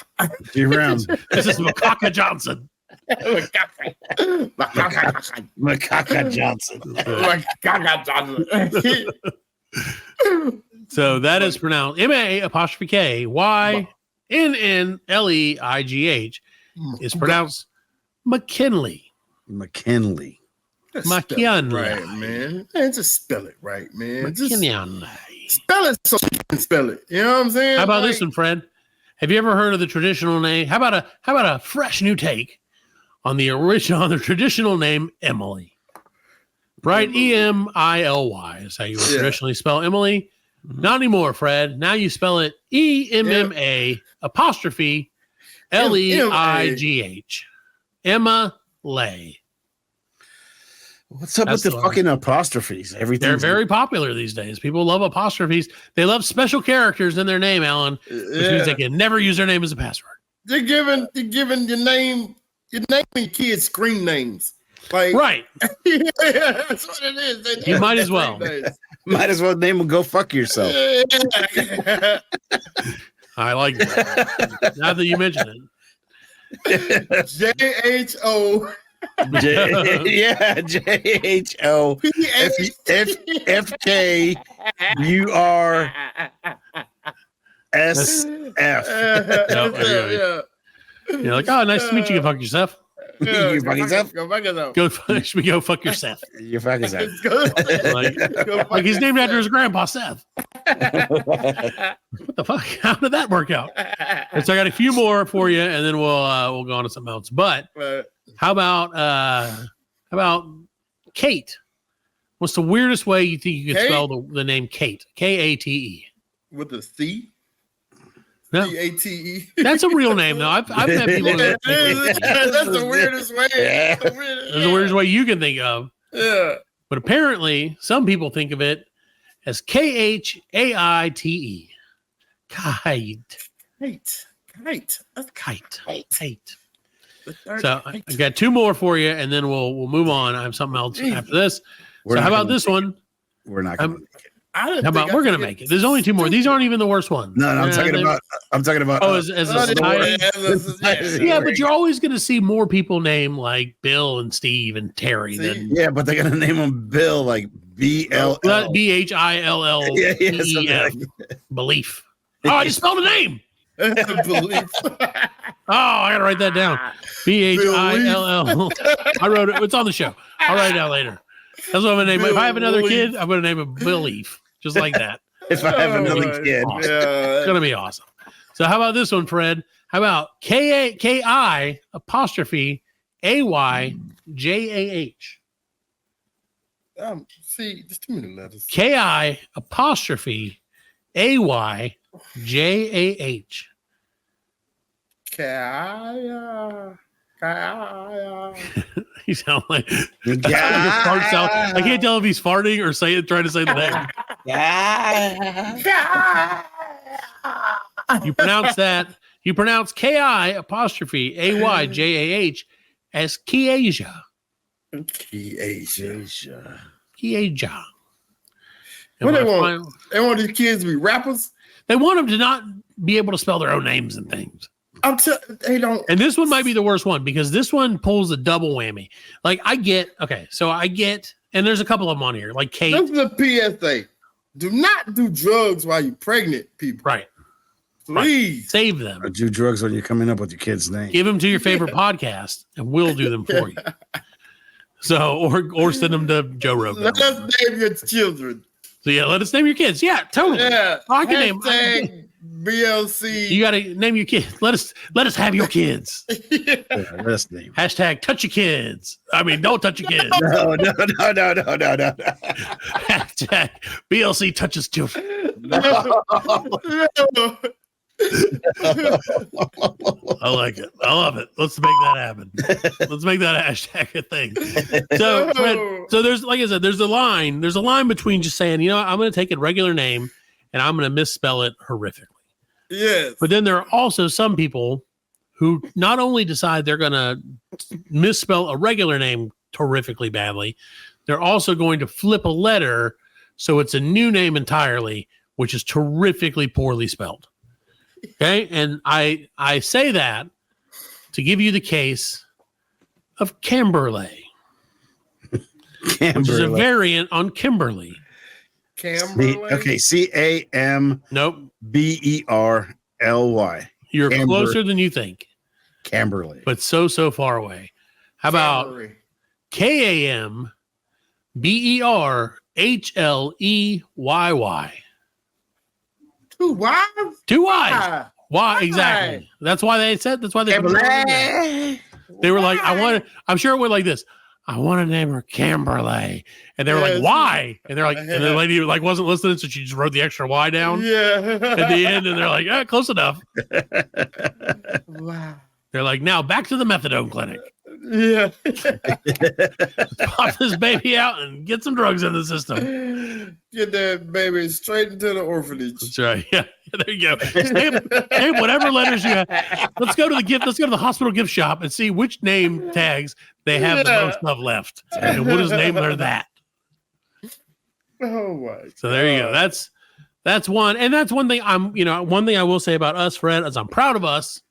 This is Macaca Johnson. Macaca Johnson. So that is pronounced M-A apostrophe K Y-N-N-L-E-I-G-H is pronounced McKinley. McKinley. McKinley. Right, man. Man, just spell it right, man. McKinley. Spell it so you can spell it. You know what I'm saying? How about this one, Fred? Have you ever heard of the traditional name? How about a fresh new take on the traditional name Emily? Right? E-M-I-L-Y is how you would traditionally spell Emily. Not anymore, Fred. Now you spell it E-M-M-A apostrophe L-E-I-G-H. Emma Lay. What's up with the fucking apostrophes? They're very popular these days. People love apostrophes. They love special characters in their name, Allan, which means they can never use their name as a password. They're giving your naming kids screen names. Like, right. That's what it is. You might as well. Might as well name them Go Fuck Yourself. I like that. Now that you mention it. J-H-O. J-H-O-F-K-U-R-S-F. You're like, oh, nice to meet you. Go fuck yourself. You fuck yourself? Go fuck yourself. Go fuck yourself. You fuck yourself. like he's named after his grandpa, Seth. What the fuck? How did that work out? And so I got a few more for you, and then we'll go on to something else. But how about Kate? What's the weirdest way you think you could spell the name Kate? K-A-T-E. With a C? No. C-A-T-E. That's a real name, though. I've met people. That's the weirdest way. Yeah. That's the weirdest way you can think of. Yeah. But apparently, some people think of it as K-H-A-I-T-E. Kite. Kite. So I got two more for you, and then we'll move on. I have something else after this. So how about this one? We're not going to make it. How about we're going to make it? There's only two more. These aren't even the worst ones. No, I'm talking about. Oh, as a society. Yeah, but you're always going to see more people named like Bill and Steve and Terry than. Yeah, but they're going to name them Bill, like B-L-L. B-H-I-L-L-E-F. Belief. Oh, I just spelled a name. Belief. Oh, I gotta write that down. B-H-I-L-L. I wrote it. It's on the show. I'll write it down later. That's what I'm gonna name. If I have another kid, I'm gonna name him Belief, just like that. If I have another kid, it's gonna be awesome. So how about this one, Fred? How about K-I apostrophe A-Y-J-A-H? See, just too many letters. K-I apostrophe A-Y-J-A-H. You sound like farts out. I can't tell if he's farting or trying to say the name. You pronounce that. You pronounce Ki'Ayjah as Ki'Ayjah. Ki'Ayjah. Ki'Ayjah. What they want? They want these kids to be rappers? They want them to not be able to spell their own names and things. They don't. And this one might be the worst one because this one pulls a double whammy. Like I get, and there's a couple of them on here, like Kate. This is a PSA. Do not do drugs while you're pregnant, people. Right. Please. Right. Save them. Or do drugs when you're coming up with your kid's name. Give them to your favorite podcast and we'll do them for you. So, or send them to Joe Rogan. Let us name your children. So yeah, let us name your kids. Yeah, totally. Yeah. I can name BLC. You got to name your kids. Let us have your kids. Yeah, let's name. Hashtag touch your kids. I mean, don't touch your kids. No. Hashtag BLC touches children. No. I like it. I love it. Let's make that happen. Let's make that a hashtag a thing. So, Fred, so there's, like I said, there's a line between just saying, you know, I'm going to take a regular name and I'm going to misspell it horrifically. Yes. But then there are also some people who not only decide they're going to misspell a regular name horrifically badly, they're also going to flip a letter so it's a new name entirely, which is terrifically poorly spelled. Okay, and I say that to give you the case of Camberley, which is a variant on Kimberly. Camberley. Okay, CAM. Nope. BERLY. You're closer than you think. Camberley. But so far away. How about KAMBERHLEYY? Two Y's? Two Y's. Why? Exactly. That's why they said, that's why they were like, I'm sure it went like this. I want to name her Camberley. And they were like, why? And they're like, and the lady like wasn't listening, so she just wrote the extra Y down. Yeah. At the end, and they're like, close enough. Wow. They're like, now back to the methadone clinic. Yeah. Pop this baby out and get some drugs in the system. Get that baby straight into the orphanage. That's right. Yeah. There you go. Name whatever letters you have. Let's go to the hospital gift shop and see which name tags they have the most of left. And we'll just name her that. Oh my. So there you go. That's one. And that's one thing one thing I will say about us, Fred, is I'm proud of us.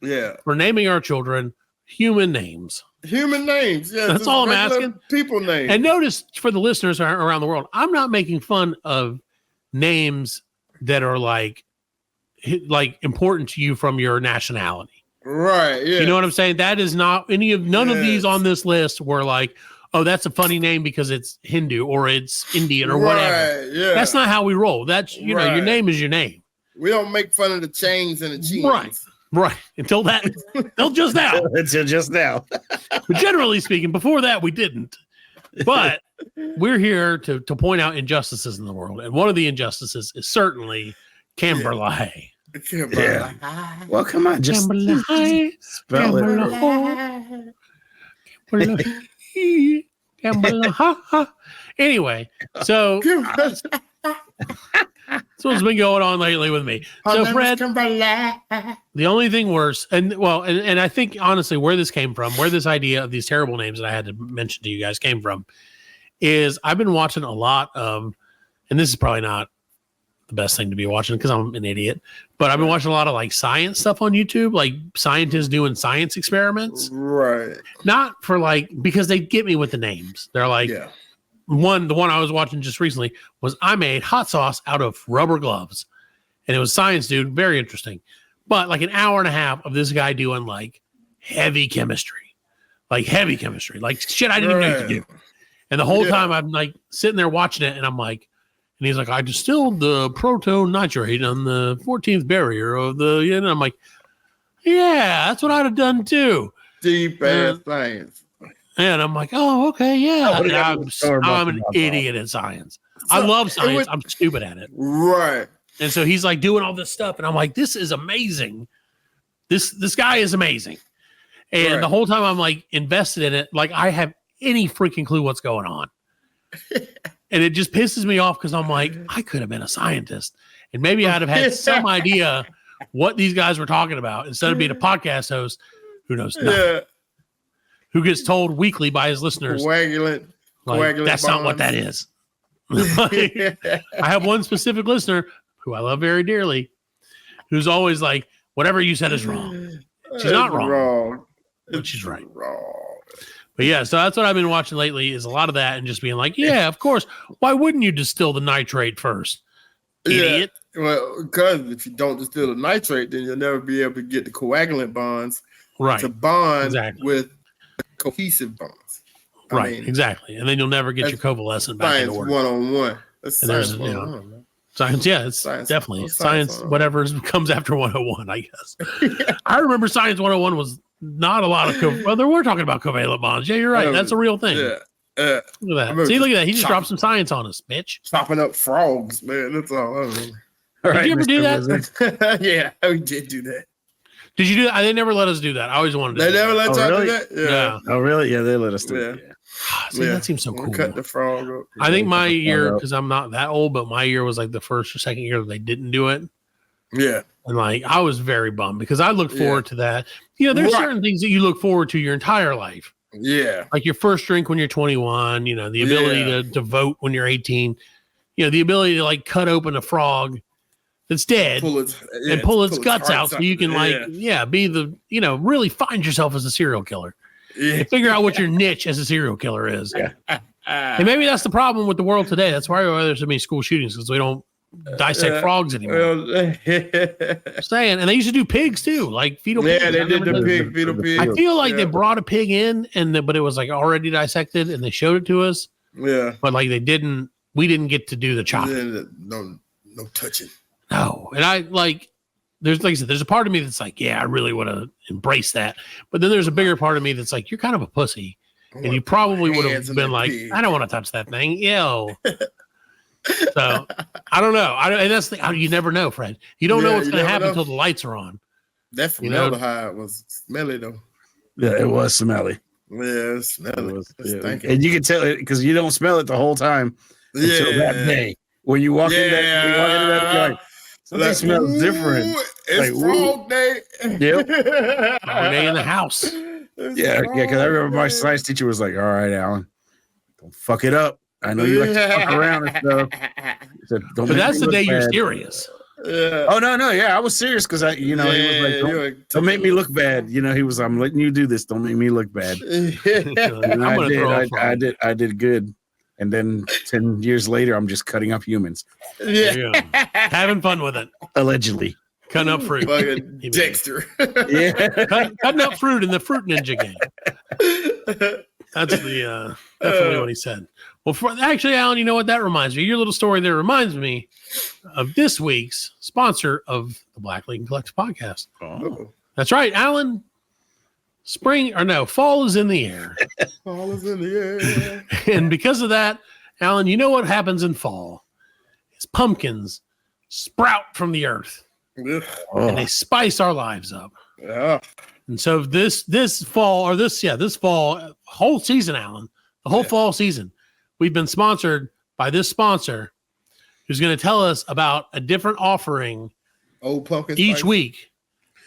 Yeah. For naming our children human names. Human names. Yeah. That's all I'm asking. People names. And notice for the listeners around the world, I'm not making fun of names that are like important to you from your nationality. Right. Yeah. You know what I'm saying? That is not none of these on this list were like, oh, that's a funny name because it's Hindu or it's Indian or whatever. Yeah. That's not how we roll. That's, know, your name is your name. We don't make fun of the chains and the jeans. Right. Until just now. Until just now. But generally speaking, before that, we didn't. But we're here to point out injustices in the world. And one of the injustices is certainly Camberley. Yeah. Well, come on. Just spell it. Anyway, so that's what's been going on lately with me. So, Fred, the only thing worse, and I think honestly, where this came from, where this idea of these terrible names that I had to mention to you guys came from, is I've been watching a lot of, and this is probably not the best thing to be watching because I'm an idiot, but I've been watching a lot of like science stuff on YouTube, like scientists doing science experiments. Right. Not for like, because they get me with the names. They're like, the one I was watching just recently was I made hot sauce out of rubber gloves. And it was science, dude. Very interesting. But like an hour and a half of this guy doing like heavy chemistry, like shit I didn't even know to do. And the whole time I'm like sitting there watching it and I'm like, and he's like, I distilled the proton nitrate on the 14th barrier of the, and I'm like, yeah, that's what I'd have done too. Deep ass science. And I'm like, oh, okay, yeah. I'm an idiot at science. I love science. I'm stupid at it. Right. And so he's like doing all this stuff. And I'm like, this is amazing. This guy is amazing. And the whole time I'm like invested in it, like I have any freaking clue what's going on. And it just pisses me off because I'm like, I could have been a scientist. And maybe I'd have had some idea what these guys were talking about instead of being a podcast host who knows nothing. Yeah. Who gets told weekly by his listeners, Coagulant. that's not what that is. Like, I have one specific listener who I love very dearly, who's always like, whatever you said is wrong. She's not wrong. But she's right. Wrong. But yeah, so that's what I've been watching lately is a lot of that and just being like, yeah, of course. Why wouldn't you distill the nitrate first? Idiot. Yeah. Well, because if you don't distill the nitrate, then you'll never be able to get the coagulant bonds to bond with cohesive bonds. I mean, exactly. And then you'll never get your convalescent back into work. One-on-one. That's science 101. Science, yeah, it's definitely science whatever comes after 101, I guess. I remember science 101 was not a lot of well, they were talking about covalent bonds. Yeah, you're right. That's a real thing. Yeah. Look at that. See, look at that. He just dropped some science on us, bitch. Chopping up frogs, man. That's all I remember. Did you ever do that? Yeah, we did do that. Did you do that? They never let us do that. I always wanted to. They never let y'all do that? Yeah. Oh, really? Yeah, they let us do it. See, that seems so cool. Cut the frog up. I think my year, because I'm not that old, but my year was like the first or second year that they didn't do it. Yeah. And like, I was very bummed because I look forward to that. You know, there's certain things that you look forward to your entire life. Yeah. Like your first drink when you're 21, you know, the ability to vote when you're 18, you know, the ability to like cut open a frog that's dead and pull its guts out so you can be the, you know, really find yourself as a serial killer. Yeah. And figure out what your niche as a serial killer is. Yeah. And maybe that's the problem with the world today. That's why there's so many school shootings, because we don't dissect frogs anymore. Saying, and they used to do pigs too, like fetal pigs. Yeah, they did the fetal pig. I feel like they brought a pig in, but it was like already dissected, and they showed it to us. Yeah, but like we didn't get to do the chopping. No touching. No, and I like. There's like I said, there's a part of me that's like, yeah, I really want to embrace that. But then there's a bigger part of me that's like, you're kind of a pussy. And you probably would have been like, I don't want to touch that thing. Ew. So I don't know. And that's you never know, Fred. You don't know what's going to happen until the lights are on. That formaldehyde was smelly though. Yeah, it was smelly. Yeah, it's smelly. And you can tell it because you don't smell it the whole time until that day. When you walk in that yard. Something smells different. It's frog day. Yep. Frog day in the house. Yeah, because I remember my science teacher was like, all right, Allan, don't fuck it up. I know you like to fuck around and stuff. Said, but that's the day you're serious. Yeah. Oh, no. Yeah, I was serious because he was like, don't make me look bad. You know, he was, I'm letting you do this. Don't make me look bad. And I did good. And then 10 years later, I'm just cutting up humans. Yeah. Having fun with it. Allegedly. Cutting up fruit. Like Dexter. Yeah. Cutting up fruit in the Fruit Ninja game. That's definitely what he said. Well, actually, Allan, you know what that reminds me? Your little story there reminds me of this week's sponsor of the Black Lincoln Collective podcast. Oh. That's right, Allan. Fall is in the air. Fall is in the air. And because of that, Allan, you know what happens in fall? Is pumpkins sprout from the earth. And they spice our lives up. Yeah. And so this fall, whole season, Allan, the whole fall season, we've been sponsored by this sponsor who's going to tell us about a different offering Old pumpkin each spice. week.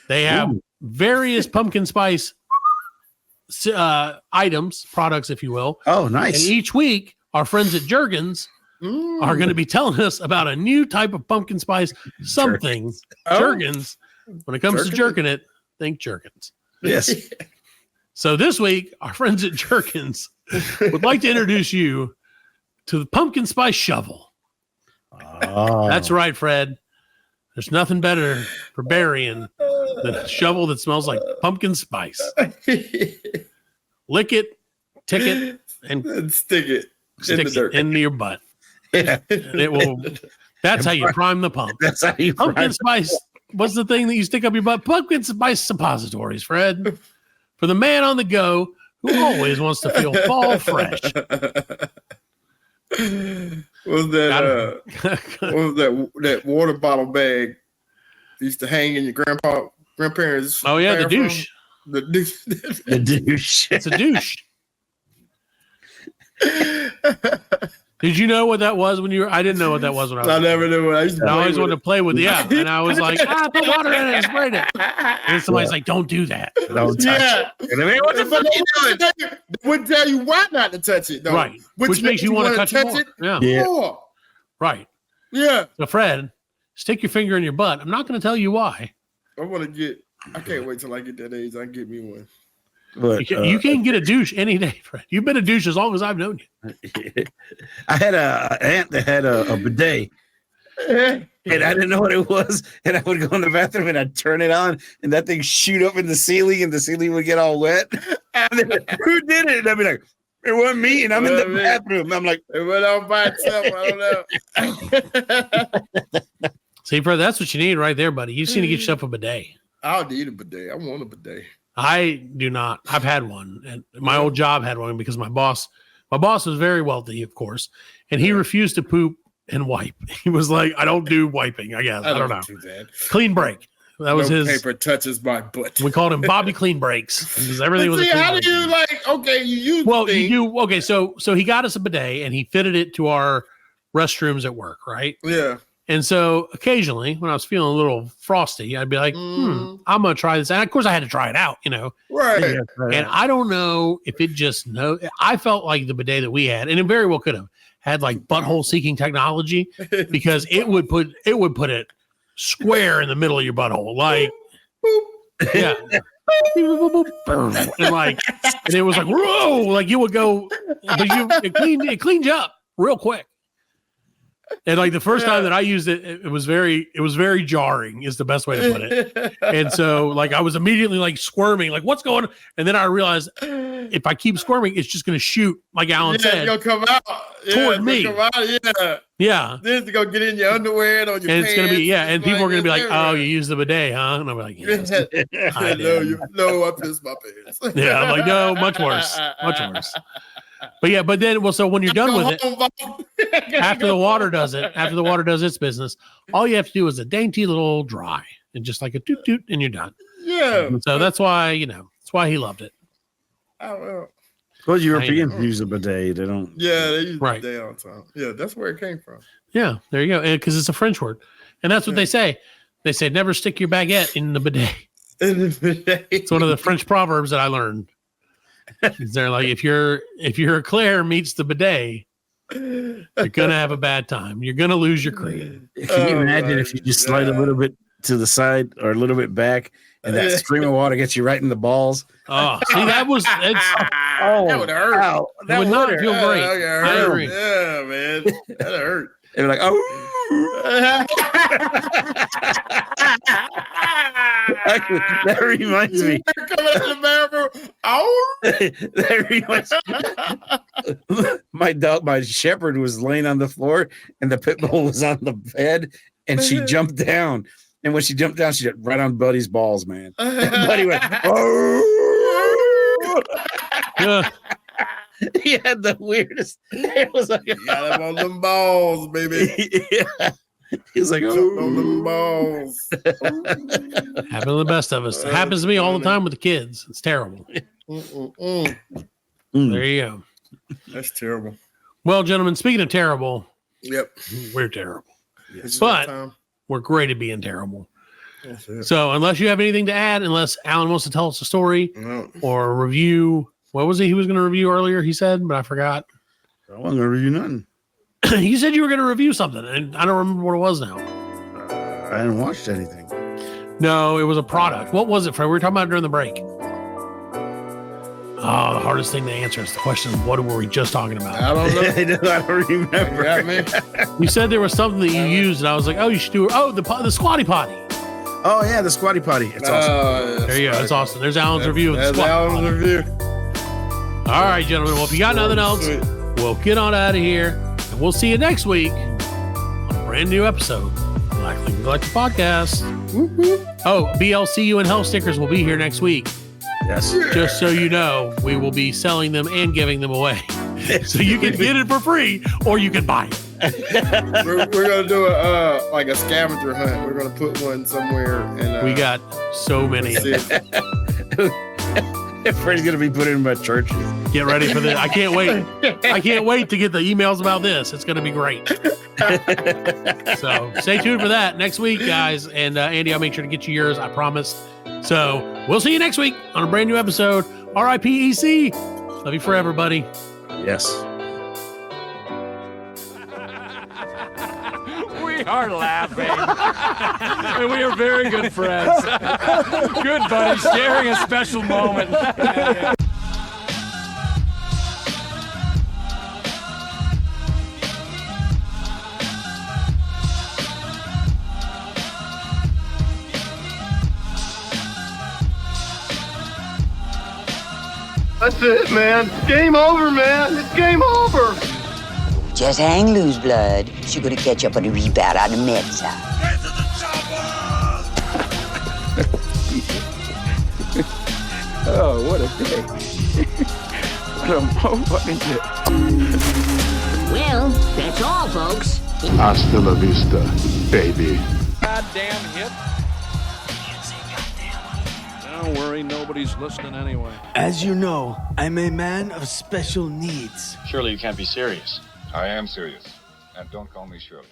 They have various pumpkin spice products, if you will. Oh, nice. And each week, our friends at Jergens are going to be telling us about a new type of pumpkin spice something. Jergens. When it comes to jerking it, think Jergens. Yes. So this week, our friends at Jergens would like to introduce you to the pumpkin spice shovel. Oh. That's right, Fred. There's nothing better for burying than a shovel that smells like pumpkin spice. Lick it, tick it, and stick it into your butt. Yeah. And it will. That's how you prime the pump. That's how you pumpkin spice. What's the thing that you stick up your butt? Pumpkin spice suppositories, Fred. For the man on the go who always wants to feel fall fresh. What was that water bottle bag used to hang in your grandparents? Oh yeah, the douche. The douche. The douche. It's a douche. Did you know what that was when you were? I didn't know what that was when I was. I never knew what I used to. I always wanted to play with it. Yeah, and I was like, put water in it and sprayed it. And somebody's like, don't do that. Don't touch it. And I mean, what the fuck are you doing? They wouldn't tell you why not to touch it, though. Right. Which makes you want to touch it more. Yeah. More. Right. Yeah. So Fred, stick your finger in your butt. I'm not going to tell you why. I can't wait till I get that age. I can get me one. But, you can't get a douche any day, Fred. You've been a douche as long as I've known you. I had an aunt that had a bidet, and I didn't know what it was. And I would go in the bathroom and I'd turn it on, and that thing shoot up in the ceiling, and the ceiling would get all wet. And then, who did it? And I'd be like, it wasn't me. And I'm in the bathroom. I'm like, it went on by itself. I don't know. See, Fred, that's what you need right there, buddy. You just need to get yourself a bidet. I'll need a bidet. I want a bidet. I do not. I've had one, and my old job had one because my boss was very wealthy, of course, and he refused to poop and wipe. He was like, "I don't do wiping. I guess I don't know. Do that. Clean break. That was his paper touches my butt. We called him Bobby Clean Breaks because everything was. How do you Okay, you use. Well, you do. Okay, so he got us a bidet and he fitted it to our restrooms at work, right? Yeah. And so occasionally when I was feeling a little frosty, I'd be like, I'm going to try this. And of course I had to try it out, Right. And I don't know if it just I felt like the bidet that we had, and it very well could have had like butthole seeking technology because it would put it square in the middle of your butthole. Like, yeah. and it was like, whoa, like you would go, but it cleaned you up real quick. And like the first time that I used it, it was very jarring is the best way to put it. And so like I was immediately like squirming, like what's going on? And then I realized if I keep squirming, it's just going to shoot, like Allan said, it'll come out toward me. Come out, yeah. Then it's going to get in your underwear and on your pants. It's going to be, and people are going to be like, oh, you use the bidet, huh? And I'm like, yes. I pissed my pants. Yeah, I'm like, no, much worse. But then, so when you're done with it, after the water does its business, all you have to do is a dainty little dry and just like a toot toot, and you're done. Yeah. And so that's why he loved it. Well, Europeans use a bidet. They don't. Yeah, they use a bidet all the time. Yeah, that's where it came from. Yeah, there you go. Because it's a French word, and that's what they say. They say never stick your baguette in the bidet. It's one of the French proverbs that I learned. They're like, if your eclair meets the bidet, you're gonna have a bad time. You're gonna lose your cream. Can you imagine if you just slide a little bit to the side or a little bit back, and that stream of water gets you right in the balls? Oh, see, that would hurt. Wow, that would not feel great. I agree. Yeah, man, that hurt. They're like, oh. That reminds me. Coming out of the bathroom. Oh. That reminds me. My dog, my shepherd, was laying on the floor, and the pit bull was on the bed, and she jumped down. And when she jumped down, she got right on Buddy's balls, man. Buddy went, oh. Yeah. He had the weirdest. It was like, got him on them balls, baby. Yeah. He was like, oh, on them balls. Happens to the best of us. It happens to me all the time with the kids. It's terrible. There you go. That's terrible. Well, gentlemen, speaking of terrible, yep, we're terrible. Yes. But we're great at being terrible. So unless you have anything to add, unless Allan wants to tell us a story or a review. What was it he was going to review earlier? He said, but I forgot. I wasn't going to review nothing. You said you were going to review something, and I don't remember what it was now. I hadn't watched anything. No, it was a product. What was it, Fred? We were talking about it during the break. Oh, the hardest thing to answer is the question of what were we just talking about? I don't know. I don't remember. You said there was something that you used, and I was like, oh, you should do it. Oh, the squatty potty. Oh, yeah, the squatty potty. It's awesome. There you go. It's awesome. There's Allan's review of the squatty potty. Allan's review. All right, gentlemen. Well, if you got nothing else, we'll get on out of here. And we'll see you next week on a brand new episode of Black Lincoln Collective Podcast. Oh, BLCU and Health stickers will be here next week. Yes. Just so you know, we will be selling them and giving them away. So you can get it for free or you can buy it. We're going to do a scavenger hunt. We're going to put one somewhere. And we got so many. Freddie's gonna be put in my churches. Get ready for this. I can't wait. I can't wait to get the emails about this. It's going to be great. So stay tuned for that next week, guys. And Andy, I'll make sure to get you yours. I promise. So we'll see you next week on a brand new episode. RIPEC. Love you forever, buddy. Yes. We are laughing. And we are very good friends. Good buddies, sharing a special moment. That's it, man. Game over, man. It's game over. Just hang loose, blood. She gonna catch up on the rebound on the Mets side. Get to the chopper! Oh, what a day. What a fucking day. Well, that's all, folks. Hasta la vista, baby. Goddamn hip. Don't worry, nobody's listening anyway. As you know, I'm a man of special needs. Surely you can't be serious. I am serious. And don't call me Shirley.